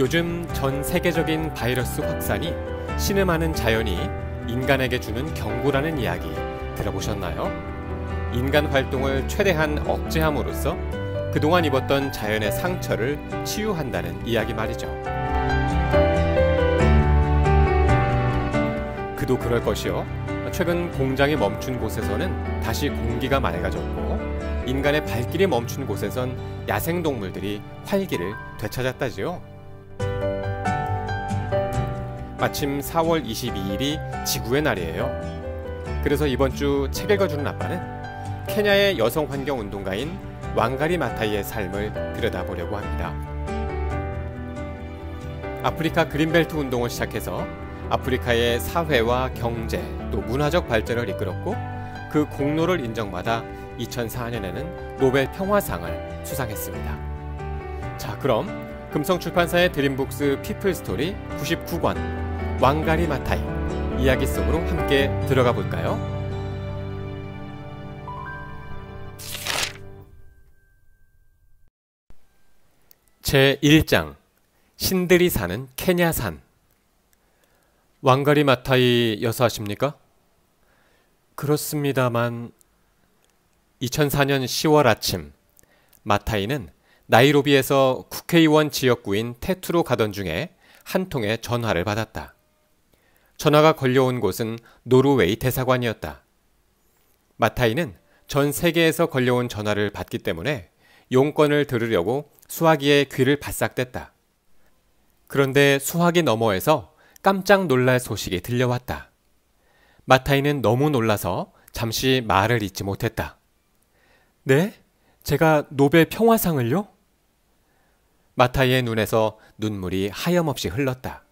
요즘 전 세계적인 바이러스 확산이 신음하는 자연이 인간에게 주는 경고라는 이야기 들어보셨나요? 인간 활동을 최대한 억제함으로써 그동안 입었던 자연의 상처를 치유한다는 이야기 말이죠. 그도 그럴 것이요. 최근 공장이 멈춘 곳에서는 다시 공기가 맑아졌고 인간의 발길이 멈춘 곳에선 야생동물들이 활기를 되찾았다지요. 마침 4월 22일이 지구의 날이에요. 그래서 이번 주 책 읽어주는 아빠는 케냐의 여성 환경 운동가인 왕가리 마타이의 삶을 들여다보려고 합니다. 아프리카 그린벨트 운동을 시작해서 아프리카의 사회와 경제 또 문화적 발전을 이끌었고 그 공로를 인정받아 2004년에는 노벨 평화상을 수상했습니다. 자, 그럼 금성출판사의 드림북스 피플스토리 99권 왕가리 마타이 이야기 속으로 함께 들어가 볼까요? 제1장 신들이 사는 케냐산. 왕가리 마타이 여사십니까? 그렇습니다만 2004년 10월 아침 마타이는 나이로비에서 국회의원 지역구인 테투로 가던 중에 한 통의 전화를 받았다. 전화가 걸려온 곳은 노르웨이 대사관이었다. 마타이는 전 세계에서 걸려온 전화를 받기 때문에 용건을 들으려고 수화기의 귀를 바싹댔다. 그런데 수화기 너머에서 깜짝 놀랄 소식이 들려왔다. 마타이는 너무 놀라서 잠시 말을 잇지 못했다. 네? 제가 노벨 평화상을요? 마타이의 눈에서 눈물이 하염없이 흘렀다.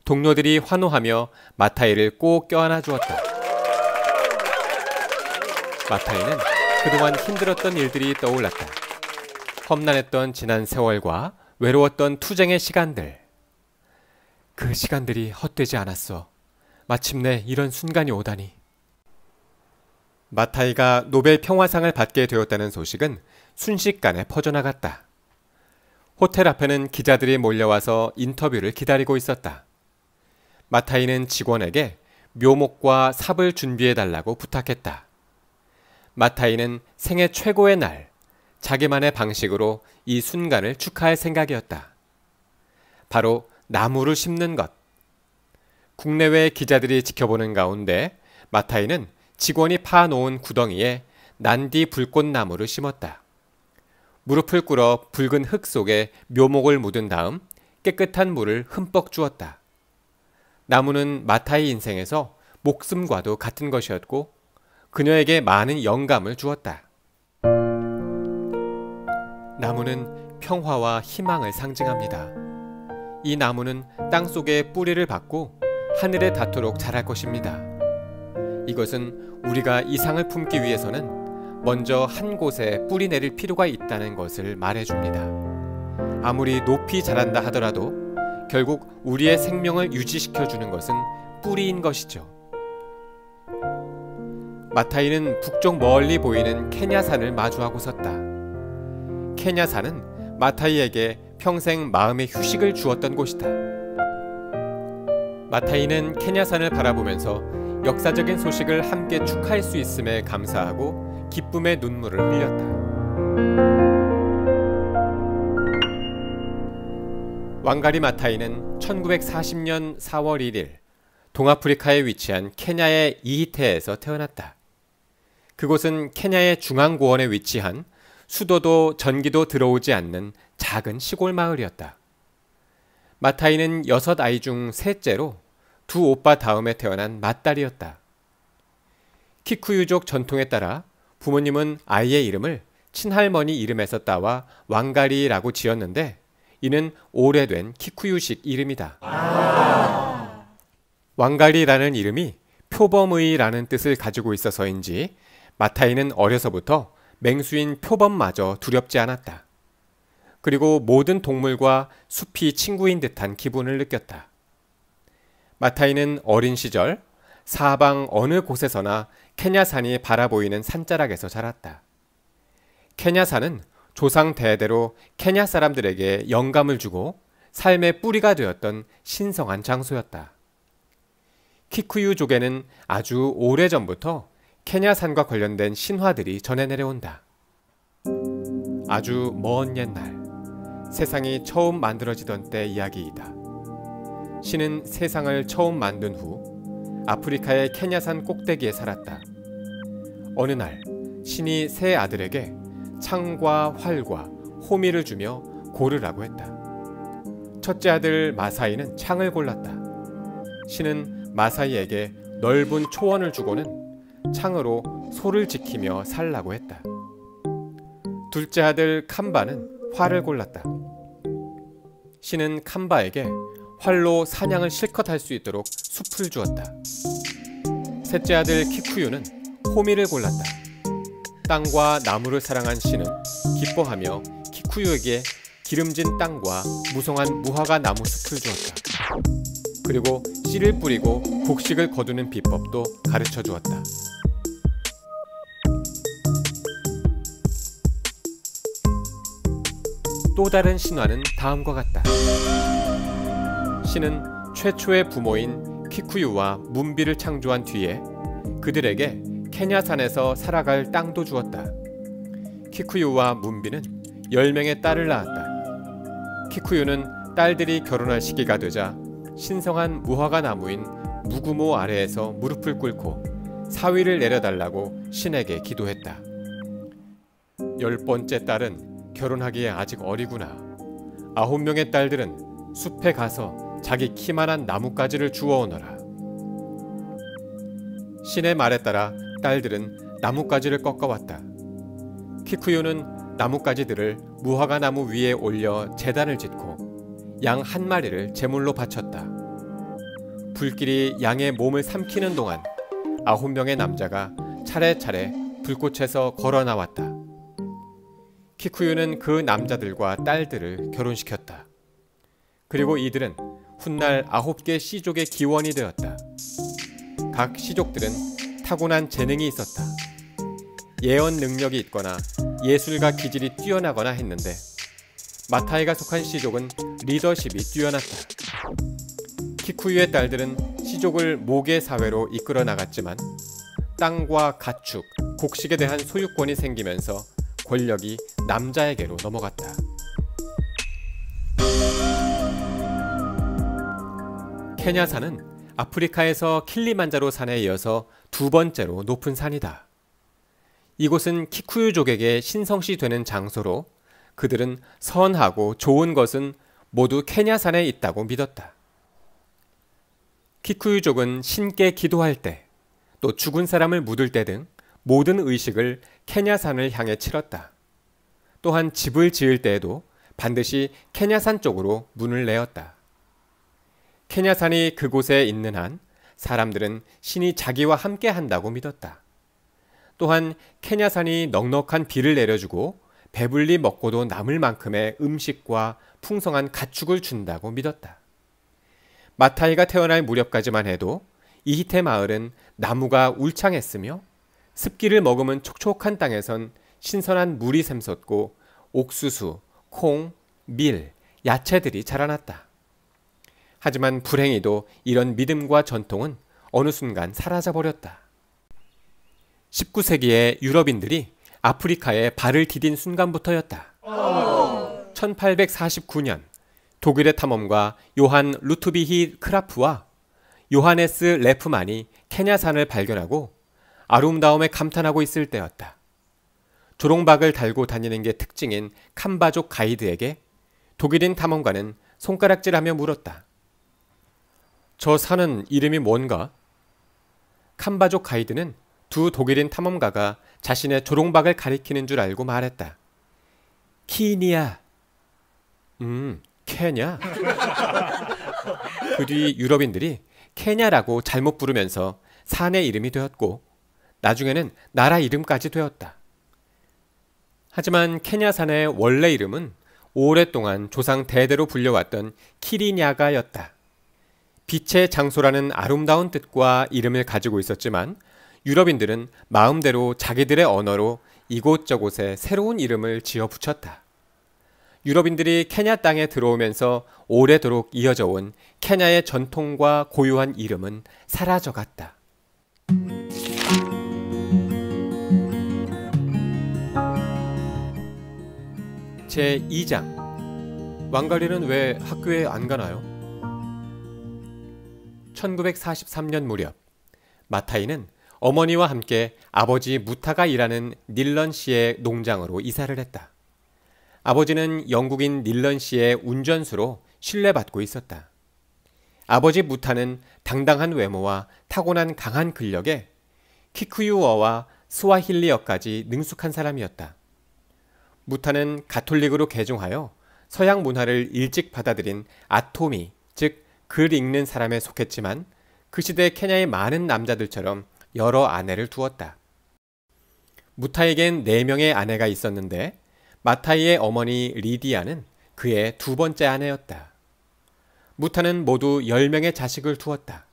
동료들이 환호하며 마타이를 꼭 껴안아 주었다. 마타이는 그동안 힘들었던 일들이 떠올랐다. 험난했던 지난 세월과 외로웠던 투쟁의 시간들. 그 시간들이 헛되지 않았어. 마침내 이런 순간이 오다니. 마타이가 노벨 평화상을 받게 되었다는 소식은 순식간에 퍼져나갔다. 호텔 앞에는 기자들이 몰려와서 인터뷰를 기다리고 있었다. 마타이는 직원에게 묘목과 삽을 준비해달라고 부탁했다. 마타이는 생애 최고의 날, 자기만의 방식으로 이 순간을 축하할 생각이었다. 바로 나무를 심는 것. 국내외 기자들이 지켜보는 가운데 마타이는 직원이 파놓은 구덩이에 난디 불꽃나무를 심었다. 무릎을 꿇어 붉은 흙 속에 묘목을 묻은 다음 깨끗한 물을 흠뻑 주었다. 나무는 마타이 인생에서 목숨과도 같은 것이었고 그녀에게 많은 영감을 주었다. 나무는 평화와 희망을 상징합니다. 이 나무는 땅속에 뿌리를 받고 하늘에 닿도록 자랄 것입니다. 이것은 우리가 이상을 품기 위해서는 먼저 한 곳에 뿌리 내릴 필요가 있다는 것을 말해줍니다. 아무리 높이 자란다 하더라도 결국 우리의 생명을 유지시켜주는 것은 뿌리인 것이죠. 마타이는 북쪽 멀리 보이는 케냐산을 마주하고 섰다. 케냐산은 마타이에게 평생 마음의 휴식을 주었던 곳이다. 마타이는 케냐산을 바라보면서 역사적인 소식을 함께 축하할 수 있음에 감사하고 기쁨의 눈물을 흘렸다. 왕가리 마타이는 1940년 4월 1일 동아프리카에 위치한 케냐의 이히테에서 태어났다. 그곳은 케냐의 중앙고원에 위치한 수도도 전기도 들어오지 않는 작은 시골 마을이었다. 마타이는 6아이 중 셋째로 두 오빠 다음에 태어난 맏딸이었다. 키쿠유족 전통에 따라 부모님은 아이의 이름을 친할머니 이름에서 따와 왕가리라고 지었는데 이는 오래된 키쿠유식 이름이다. 왕가리라는 이름이 표범의라는 뜻을 가지고 있어서인지 마타이는 어려서부터 맹수인 표범마저 두렵지 않았다. 그리고 모든 동물과 숲이 친구인 듯한 기분을 느꼈다. 마타이는 어린 시절 사방 어느 곳에서나 케냐산이 바라보이는 산자락에서 자랐다. 케냐산은 조상 대대로 케냐 사람들에게 영감을 주고 삶의 뿌리가 되었던 신성한 장소였다. 키쿠유족에는 아주 오래전부터 케냐산과 관련된 신화들이 전해 내려온다. 아주 먼 옛날, 세상이 처음 만들어지던 때 이야기이다. 신은 세상을 처음 만든 후 아프리카의 케냐산 꼭대기에 살았다. 어느 날 신이 세 아들에게 창과 활과 호미를 주며 고르라고 했다. 첫째 아들 마사이는 창을 골랐다. 신은 마사이에게 넓은 초원을 주고는 창으로 소를 지키며 살라고 했다. 둘째 아들 캄바는 활을 골랐다. 신은 캄바에게 활로 사냥을 실컷 할 수 있도록 숲을 주었다. 셋째 아들 키쿠유는 호미를 골랐다. 땅과 나무를 사랑한 신은 기뻐하며 키쿠유에게 기름진 땅과 무성한 무화과 나무 숲을 주었다. 그리고 씨를 뿌리고 곡식을 거두는 비법도 가르쳐 주었다. 또 다른 신화는 다음과 같다. 신은 최초의 부모인 키쿠유와 문비를 창조한 뒤에 그들에게 케냐산에서 살아갈 땅도 주었다. 키쿠유와 문비는 10명의 딸을 낳았다. 키쿠유는 딸들이 결혼할 시기가 되자 신성한 무화과 나무인 무구모 아래에서 무릎을 꿇고 사위를 내려달라고 신에게 기도했다. 10번째 딸은 결혼하기에 아직 어리구나. 9명의 딸들은 숲에 가서 자기 키만한 나뭇가지를 주워오너라. 신의 말에 따라 딸들은 나뭇가지를 꺾어왔다. 키쿠유는 나뭇가지들을 무화과 나무 위에 올려 제단을 짓고 양 한 마리를 제물로 바쳤다. 불길이 양의 몸을 삼키는 동안 9명의 남자가 차례차례 불꽃에서 걸어 나왔다. 키쿠유는 그 남자들과 딸들을 결혼시켰다. 그리고 이들은 훗날 9개 씨족의 기원이 되었다. 각 씨족들은 타고난 재능이 있었다. 예언 능력이 있거나 예술가 기질이 뛰어나거나 했는데 마타이가 속한 씨족은 리더십이 뛰어났다. 키쿠유의 딸들은 씨족을 모계 사회로 이끌어 나갔지만 땅과 가축, 곡식에 대한 소유권이 생기면서 권력이 남자에게로 넘어갔다. 케냐산은 아프리카에서 킬리만자로 산에 이어서 두 번째로 높은 산이다. 이곳은 키쿠유족에게 신성시 되는 장소로 그들은 선하고 좋은 것은 모두 케냐산에 있다고 믿었다. 키쿠유족은 신께 기도할 때, 또 죽은 사람을 묻을 때 등 모든 의식을 케냐산을 향해 치렀다. 또한 집을 지을 때에도 반드시 케냐산 쪽으로 문을 내었다. 케냐산이 그곳에 있는 한 사람들은 신이 자기와 함께 한다고 믿었다. 또한 케냐산이 넉넉한 비를 내려주고 배불리 먹고도 남을 만큼의 음식과 풍성한 가축을 준다고 믿었다. 마타이가 태어날 무렵까지만 해도 이히테 마을은 나무가 울창했으며 습기를 머금은 촉촉한 땅에선 신선한 물이 샘솟고 옥수수, 콩, 밀, 야채들이 자라났다. 하지만 불행히도 이런 믿음과 전통은 어느 순간 사라져버렸다. 19세기에 유럽인들이 아프리카에 발을 디딘 순간부터였다. 1849년 독일의 탐험가 요한 루트비히 크라프와 요하네스 레프만이 케냐산을 발견하고 아름다움에 감탄하고 있을 때였다. 조롱박을 달고 다니는 게 특징인 캄바족 가이드에게 독일인 탐험가는 손가락질하며 물었다. 저 산은 이름이 뭔가? 캄바족 가이드는 두 독일인 탐험가가 자신의 조롱박을 가리키는 줄 알고 말했다. 키니아. 케냐? 그 뒤 유럽인들이 케냐라고 잘못 부르면서 산의 이름이 되었고 나중에는 나라 이름까지 되었다. 하지만 케냐산의 원래 이름은 오랫동안 조상 대대로 불려왔던 키리냐가였다. 빛의 장소라는 아름다운 뜻과 이름을 가지고 있었지만 유럽인들은 마음대로 자기들의 언어로 이곳저곳에 새로운 이름을 지어 붙였다. 유럽인들이 케냐 땅에 들어오면서 오래도록 이어져 온 케냐의 전통과 고유한 이름은 사라져갔다. 제2장 왕가리는 왜 학교에 안 가나요? 1943년 무렵 마타이는 어머니와 함께 아버지 무타가 일하는 닐런시의 농장으로 이사를 했다. 아버지는 영국인 닐런시의 운전수로 신뢰받고 있었다. 아버지 무타는 당당한 외모와 타고난 강한 근력에 키쿠유어와 스와힐리어까지 능숙한 사람이었다. 무타는 가톨릭으로 개종하여 서양 문화를 일찍 받아들인 아토미, 즉 글 읽는 사람에 속했지만 그 시대 케냐의 많은 남자들처럼 여러 아내를 두었다. 무타에겐 4명의 아내가 있었는데 마타이의 어머니 리디아는 그의 두 번째 아내였다. 무타는 모두 10명의 자식을 두었다.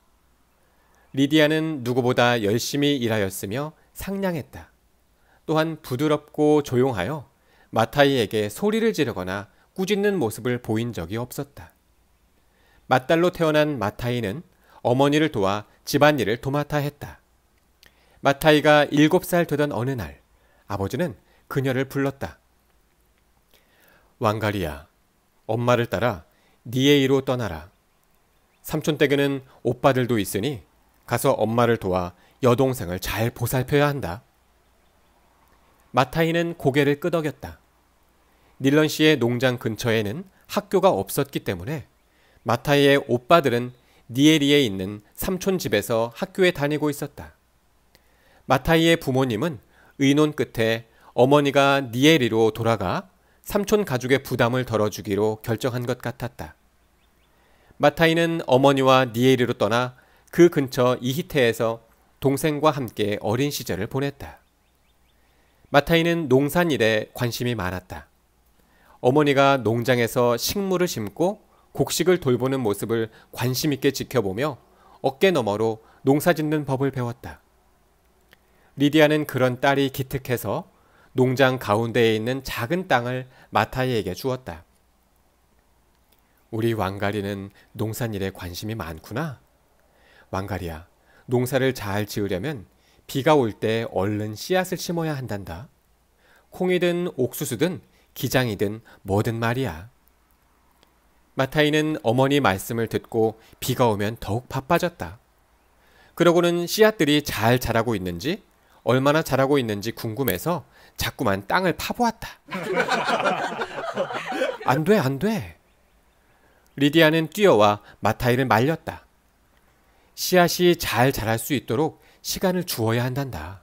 리디아는 누구보다 열심히 일하였으며 상냥했다. 또한 부드럽고 조용하여 마타이에게 소리를 지르거나 꾸짖는 모습을 보인 적이 없었다. 맏딸로 태어난 마타이는 어머니를 도와 집안일을 도맡아 했다. 마타이가 7살 되던 어느 날 아버지는 그녀를 불렀다. 왕가리야, 엄마를 따라 니에이로 떠나라. 삼촌 댁에는 오빠들도 있으니 가서 엄마를 도와 여동생을 잘 보살펴야 한다. 마타이는 고개를 끄덕였다. 닐런시의 농장 근처에는 학교가 없었기 때문에 마타이의 오빠들은 니에리에 있는 삼촌 집에서 학교에 다니고 있었다. 마타이의 부모님은 의논 끝에 어머니가 니에리로 돌아가 삼촌 가족의 부담을 덜어주기로 결정한 것 같았다. 마타이는 어머니와 니에리로 떠나 그 근처 이히테에서 동생과 함께 어린 시절을 보냈다. 마타이는 농산일에 관심이 많았다. 어머니가 농장에서 식물을 심고 곡식을 돌보는 모습을 관심 있게 지켜보며 어깨 너머로 농사짓는 법을 배웠다. 리디아는 그런 딸이 기특해서 농장 가운데에 있는 작은 땅을 마타이에게 주었다. 우리 왕가리는 농산일에 관심이 많구나. 왕가리야, 농사를 잘 지으려면 비가 올 때 얼른 씨앗을 심어야 한단다. 콩이든 옥수수든 기장이든 뭐든 말이야. 마타이는 어머니 말씀을 듣고 비가 오면 더욱 바빠졌다. 그러고는 씨앗들이 잘 자라고 있는지 얼마나 자라고 있는지 궁금해서 자꾸만 땅을 파보았다. 안 돼, 안 돼. 리디아는 뛰어와 마타이를 말렸다. 씨앗이 잘 자랄 수 있도록 시간을 주어야 한단다.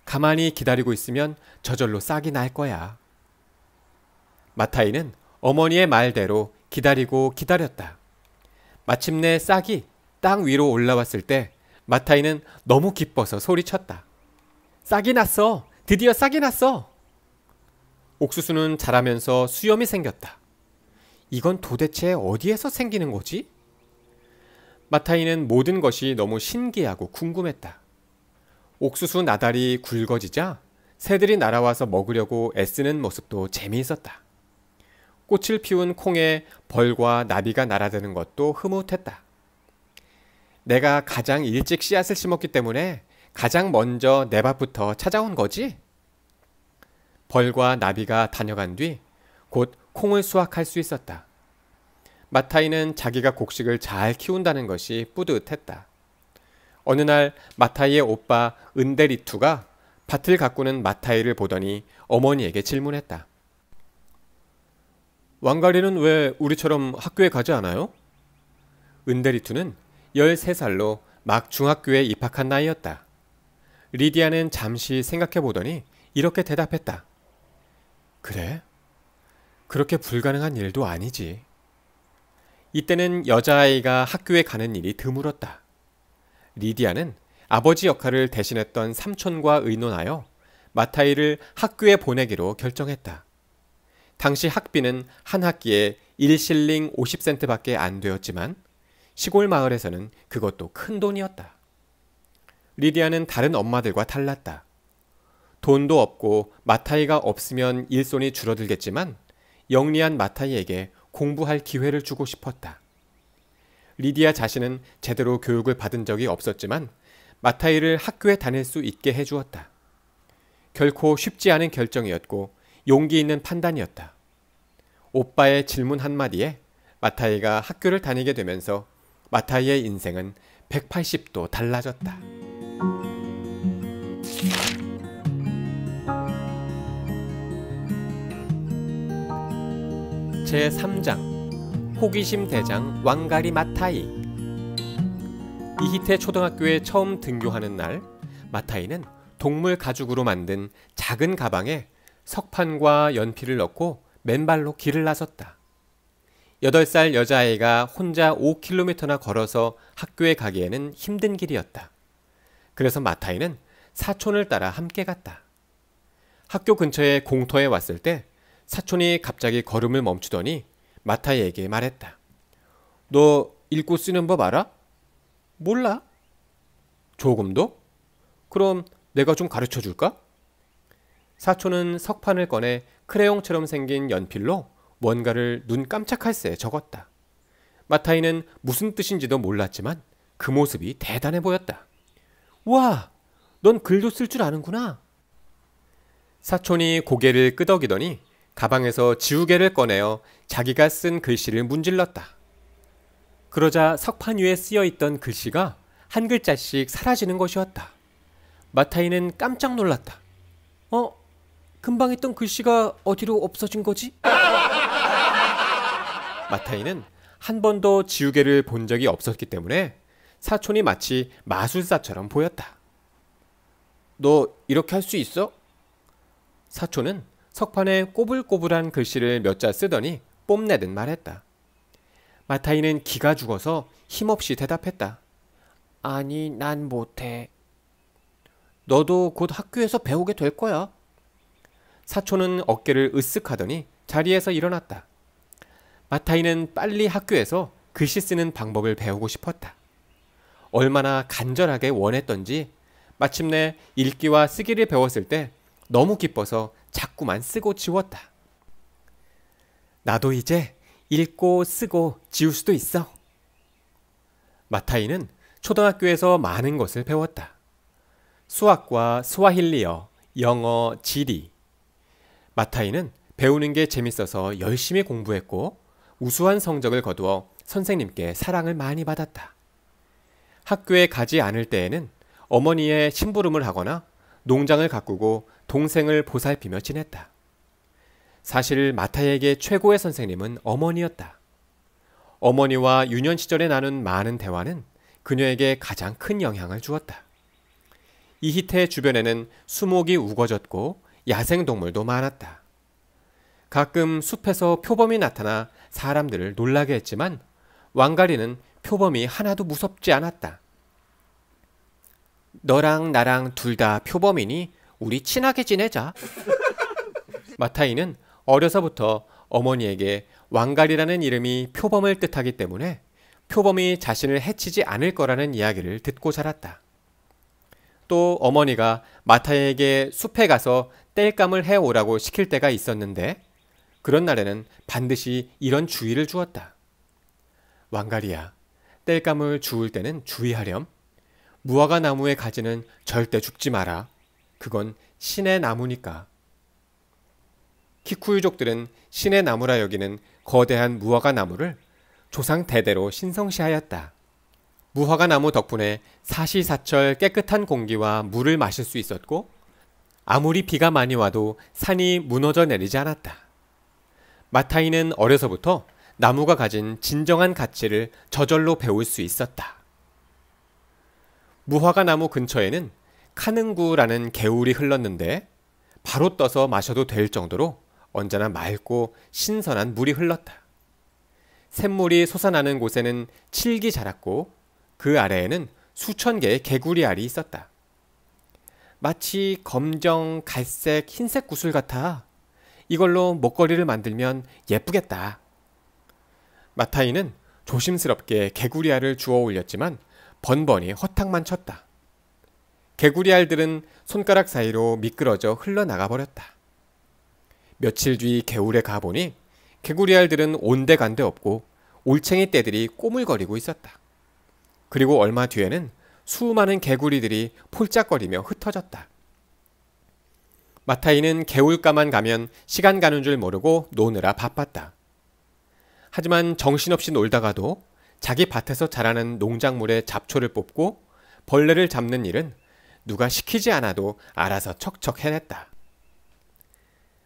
가만히 기다리고 있으면 저절로 싹이 날 거야. 마타이는 어머니의 말대로 기다리고 기다렸다. 마침내 싹이 땅 위로 올라왔을 때 마타이는 너무 기뻐서 소리쳤다. 싹이 났어! 드디어 싹이 났어! 옥수수는 자라면서 수염이 생겼다. 이건 도대체 어디에서 생기는 거지? 마타이는 모든 것이 너무 신기하고 궁금했다. 옥수수 나달이 굵어지자 새들이 날아와서 먹으려고 애쓰는 모습도 재미있었다. 꽃을 피운 콩에 벌과 나비가 날아드는 것도 흐뭇했다. 내가 가장 일찍 씨앗을 심었기 때문에 가장 먼저 내 밭부터 찾아온 거지? 벌과 나비가 다녀간 뒤 곧 콩을 수확할 수 있었다. 마타이는 자기가 곡식을 잘 키운다는 것이 뿌듯했다. 어느 날 마타이의 오빠 은데리투가 밭을 가꾸는 마타이를 보더니 어머니에게 질문했다. 왕가리는 왜 우리처럼 학교에 가지 않아요? 은데리투는 13살로 막 중학교에 입학한 나이였다. 리디아는 잠시 생각해 보더니 이렇게 대답했다. 그래? 그렇게 불가능한 일도 아니지. 이때는 여자아이가 학교에 가는 일이 드물었다. 리디아는 아버지 역할을 대신했던 삼촌과 의논하여 마타이를 학교에 보내기로 결정했다. 당시 학비는 한 학기에 1실링 50센트밖에 안 되었지만 시골 마을에서는 그것도 큰 돈이었다. 리디아는 다른 엄마들과 달랐다. 돈도 없고 마타이가 없으면 일손이 줄어들겠지만 영리한 마타이에게 공부할 기회를 주고 싶었다. 리디아 자신은 제대로 교육을 받은 적이 없었지만 마타이를 학교에 다닐 수 있게 해주었다. 결코 쉽지 않은 결정이었고 용기 있는 판단이었다. 오빠의 질문 한마디에 마타이가 학교를 다니게 되면서 마타이의 인생은 180도 달라졌다. 제3장 호기심 대장 왕가리 마타이. 이히테 초등학교에 처음 등교하는 날, 마타이는 동물 가죽으로 만든 작은 가방에 석판과 연필을 넣고 맨발로 길을 나섰다. 8살 여자아이가 혼자 5km나 걸어서 학교에 가기에는 힘든 길이었다. 그래서 마타이는 사촌을 따라 함께 갔다. 학교 근처의 공터에 왔을 때 사촌이 갑자기 걸음을 멈추더니 마타이에게 말했다. 너 읽고 쓰는 법 알아? 몰라. 조금도? 그럼 내가 좀 가르쳐 줄까? 사촌은 석판을 꺼내 크레용처럼 생긴 연필로 뭔가를 눈 깜짝할 새 적었다. 마타이는 무슨 뜻인지도 몰랐지만 그 모습이 대단해 보였다. 와, 넌 글도 쓸 줄 아는구나. 사촌이 고개를 끄덕이더니 가방에서 지우개를 꺼내어 자기가 쓴 글씨를 문질렀다. 그러자 석판 위에 쓰여있던 글씨가 한 글자씩 사라지는 것이었다. 마타이는 깜짝 놀랐다. 금방 있던 글씨가 어디로 없어진 거지? 마타이는 한 번도 지우개를 본 적이 없었기 때문에 사촌이 마치 마술사처럼 보였다. 너 이렇게 할 수 있어? 사촌은 석판에 꼬불꼬불한 글씨를 몇 자 쓰더니 뽐내듯 말했다. 마타이는 기가 죽어서 힘없이 대답했다. 아니, 난 못해. 너도 곧 학교에서 배우게 될 거야. 사촌은 어깨를 으쓱하더니 자리에서 일어났다. 마타이는 빨리 학교에서 글씨 쓰는 방법을 배우고 싶었다. 얼마나 간절하게 원했던지 마침내 읽기와 쓰기를 배웠을 때 너무 기뻐서 자꾸만 쓰고 지웠다. 나도 이제 읽고 쓰고 지울 수도 있어. 마타이는 초등학교에서 많은 것을 배웠다. 수학과 스와힐리어, 영어, 지리. 마타이는 배우는 게 재밌어서 열심히 공부했고 우수한 성적을 거두어 선생님께 사랑을 많이 받았다. 학교에 가지 않을 때에는 어머니의 심부름을 하거나 농장을 가꾸고 동생을 보살피며 지냈다. 사실 마타이에게 최고의 선생님은 어머니였다. 어머니와 유년 시절에 나눈 많은 대화는 그녀에게 가장 큰 영향을 주었다. 이히테 주변에는 수목이 우거졌고 야생동물도 많았다. 가끔 숲에서 표범이 나타나 사람들을 놀라게 했지만 왕가리는 표범이 하나도 무섭지 않았다. 너랑 나랑 둘 다 표범이니 우리 친하게 지내자. 마타이는 어려서부터 어머니에게 왕가리라는 이름이 표범을 뜻하기 때문에 표범이 자신을 해치지 않을 거라는 이야기를 듣고 자랐다. 또 어머니가 마타이에게 숲에 가서 땔감을 해오라고 시킬 때가 있었는데 그런 날에는 반드시 이런 주의를 주었다. 왕가리야, 땔감을 주울 때는 주의하렴. 무화과 나무의 가지는 절대 줍지 마라. 그건 신의 나무니까. 키쿠유족들은 신의 나무라 여기는 거대한 무화과 나무를 조상 대대로 신성시하였다. 무화과 나무 덕분에 사시사철 깨끗한 공기와 물을 마실 수 있었고 아무리 비가 많이 와도 산이 무너져 내리지 않았다. 마타이는 어려서부터 나무가 가진 진정한 가치를 저절로 배울 수 있었다. 무화과 나무 근처에는 카능구라는 개울이 흘렀는데 바로 떠서 마셔도 될 정도로 언제나 맑고 신선한 물이 흘렀다. 샘물이 솟아나는 곳에는 칠기 자랐고 그 아래에는 수천 개의 개구리 알이 있었다. 마치 검정, 갈색, 흰색 구슬 같아. 이걸로 목걸이를 만들면 예쁘겠다. 마타이는 조심스럽게 개구리 알을 주워 올렸지만 번번이 허탕만 쳤다. 개구리 알들은 손가락 사이로 미끄러져 흘러나가 버렸다. 며칠 뒤 개울에 가보니 개구리알들은 온데간데 없고 올챙이 떼들이 꼬물거리고 있었다. 그리고 얼마 뒤에는 수많은 개구리들이 폴짝거리며 흩어졌다. 마타이는 개울가만 가면 시간 가는 줄 모르고 노느라 바빴다. 하지만 정신없이 놀다가도 자기 밭에서 자라는 농작물의 잡초를 뽑고 벌레를 잡는 일은 누가 시키지 않아도 알아서 척척 해냈다.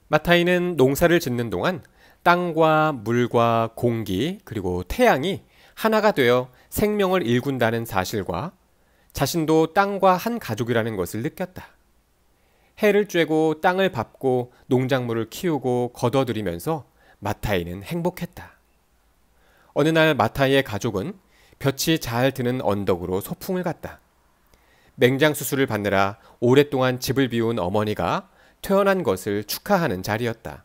마타이는 농사를 짓는 동안 땅과 물과 공기 그리고 태양이 하나가 되어 생명을 일군다는 사실과 자신도 땅과 한 가족이라는 것을 느꼈다. 해를 쬐고 땅을 밟고 농작물을 키우고 걷어들이면서 마타이는 행복했다. 어느 날 마타이의 가족은 볕이 잘 드는 언덕으로 소풍을 갔다. 맹장 수술을 받느라 오랫동안 집을 비운 어머니가 퇴원한 것을 축하하는 자리였다.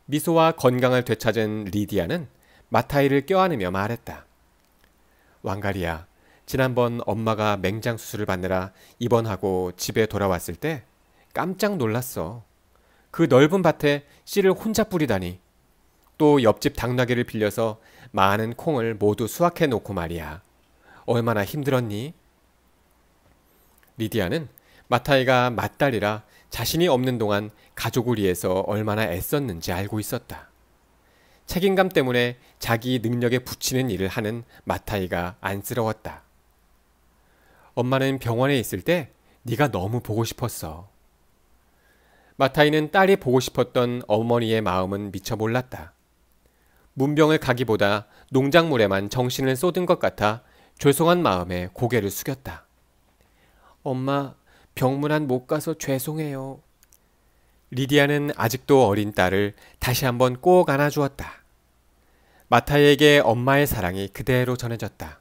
미소와 건강을 되찾은 리디아는 마타이를 껴안으며 말했다. 왕가리야, 지난번 엄마가 맹장 수술을 받느라 입원하고 집에 돌아왔을 때 깜짝 놀랐어. 그 넓은 밭에 씨를 혼자 뿌리다니. 또 옆집 당나귀를 빌려서 많은 콩을 모두 수확해 놓고 말이야. 얼마나 힘들었니? 리디아는 마타이가 맏딸이라 자신이 없는 동안 가족을 위해서 얼마나 애썼는지 알고 있었다. 책임감 때문에 자기 능력에 부치는 일을 하는 마타이가 안쓰러웠다. 엄마는 병원에 있을 때 네가 너무 보고 싶었어. 마타이는 딸이 보고 싶었던 어머니의 마음은 미처 몰랐다. 문병을 가기보다 농작물에만 정신을 쏟은 것 같아 죄송한 마음에 고개를 숙였다. 엄마, 병문안 못 가서 죄송해요. 리디아는 아직도 어린 딸을 다시 한번 꼭 안아주었다. 마타이에게 엄마의 사랑이 그대로 전해졌다.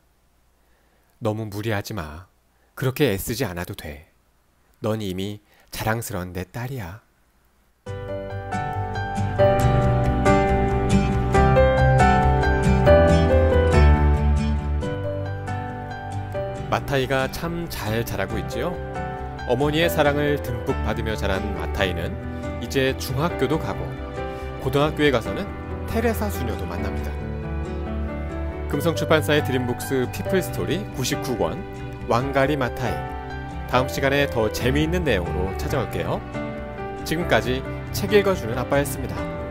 너무 무리하지 마. 그렇게 애쓰지 않아도 돼. 넌 이미 자랑스러운 내 딸이야. 마타이가 참 잘 자라고 있지요. 어머니의 사랑을 듬뿍 받으며 자란 마타이는 이제 중학교도 가고 고등학교에 가서는 테레사 수녀도 만납니다. 금성출판사의 드림북스 피플스토리 99권 왕가리 마타이, 다음 시간에 더 재미있는 내용으로 찾아올게요. 지금까지 책 읽어주는 아빠였습니다.